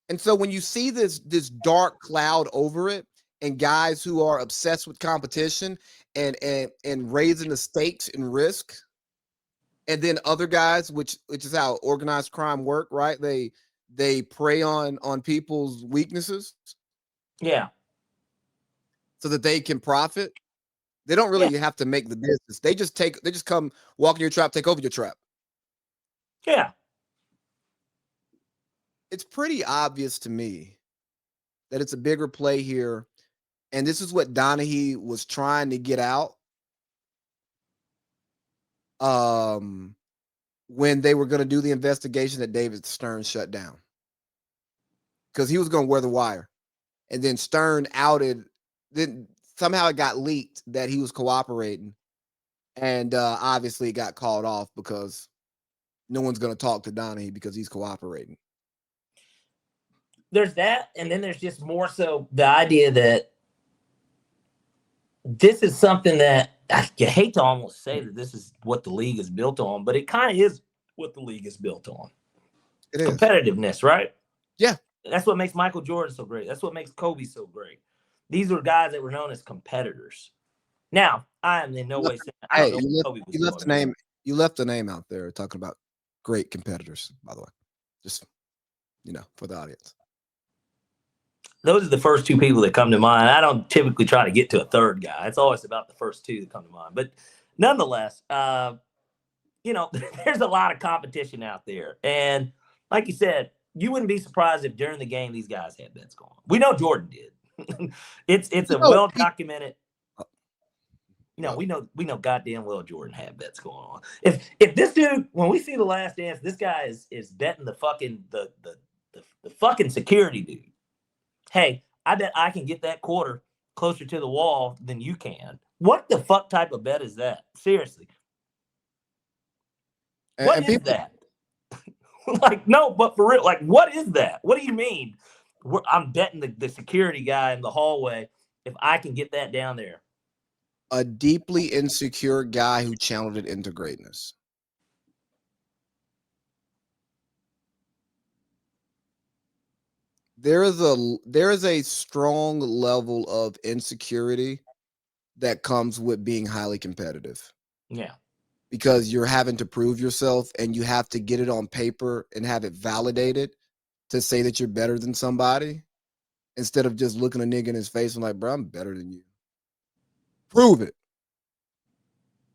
And so when you see this dark cloud over it, and guys who are obsessed with competition and raising the stakes and risk, and then other guys, which is how organized crime work, right? They prey on people's weaknesses Yeah. so that they can profit. They don't Yeah. really have to make the business. They just come walk in your trap, take over your trap. Yeah. It's pretty obvious to me that it's a bigger play here. And this is what Donahue was trying to get out. When they were going to do the investigation that David Stern shut down. Because he was going to wear the wire. And then Stern outed, then somehow it got leaked that he was cooperating. And obviously it got called off because no one's going to talk to Donahue because he's cooperating. There's that, and then there's just more so the idea that this is something that I hate to almost say that this is what the league is built on, but it kind of is what the league is built on. It is. Competitiveness, right? Yeah. That's what makes Michael Jordan so great. That's what makes Kobe so great. These were guys that were known as competitors. Now, I am in no way saying I don't know what Kobe was doing. You left the name out there talking about great competitors, by the way. Just, for the audience. Those are the first two people that come to mind. I don't typically try to get to a third guy. It's always about the first two that come to mind. But nonetheless, there's a lot of competition out there. And like you said, you wouldn't be surprised if during the game these guys had bets going on. We know Jordan did. It's a well documented. We know goddamn well Jordan had bets going on. If this dude, when we see The Last Dance, this guy is betting the fucking the fucking security dude. Hey, I bet I can get that quarter closer to the wall than you can. What the fuck type of bet is that? Seriously. What is that? Like, no, but for real, like, what is that? What do you mean? I'm betting the security guy in the hallway if I can get that down there. A deeply insecure guy who channeled it into greatness. There is a strong level of insecurity that comes with being highly competitive. Yeah. Because you're having to prove yourself and you have to get it on paper and have it validated to say that you're better than somebody instead of just looking a nigga in his face and like, bro, I'm better than you. Prove it.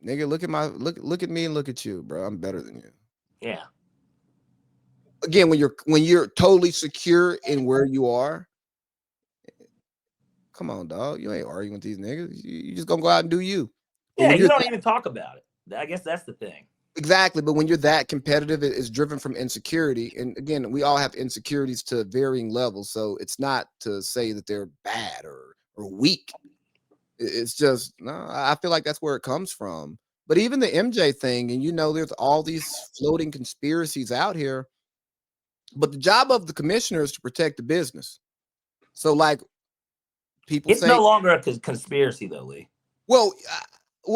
Nigga, look at me and look at you, bro. I'm better than you. Yeah. Again, when you're totally secure in where you are, come on, dog. You ain't arguing with these niggas. You just gonna go out and do you. Yeah, you don't even talk about it. I guess that's the thing. Exactly. But when you're that competitive, it is driven from insecurity. And again, we all have insecurities to varying levels. So it's not to say that they're bad or weak. It's just, no, I feel like that's where it comes from. But even the MJ thing, and there's all these floating conspiracies out here. But the job of the commissioner is to protect the business. So, like, people it's say, no longer a conspiracy, though, Lee. Well,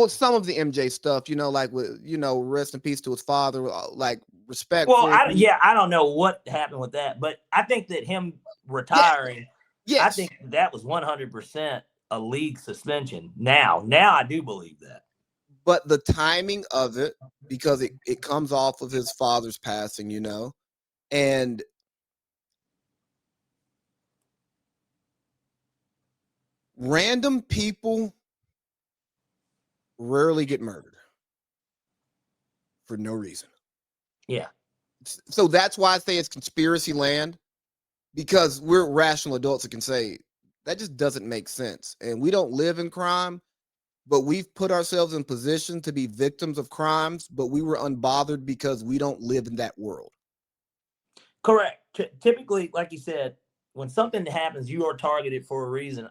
some of the MJ stuff, like with, rest in peace to his father, like respect. Well, I don't know what happened with that, but I think that him retiring, I think that was 100% a league suspension. Now I do believe that. But the timing of it, because it comes off of his father's passing, and random people rarely get murdered for no reason. Yeah. So that's why I say it's conspiracy land, because we're rational adults that can say that just doesn't make sense. And we don't live in crime, but we've put ourselves in position to be victims of crimes, but we were unbothered because we don't live in that world. Correct. Typically, like you said, when something happens, you are targeted for a reason.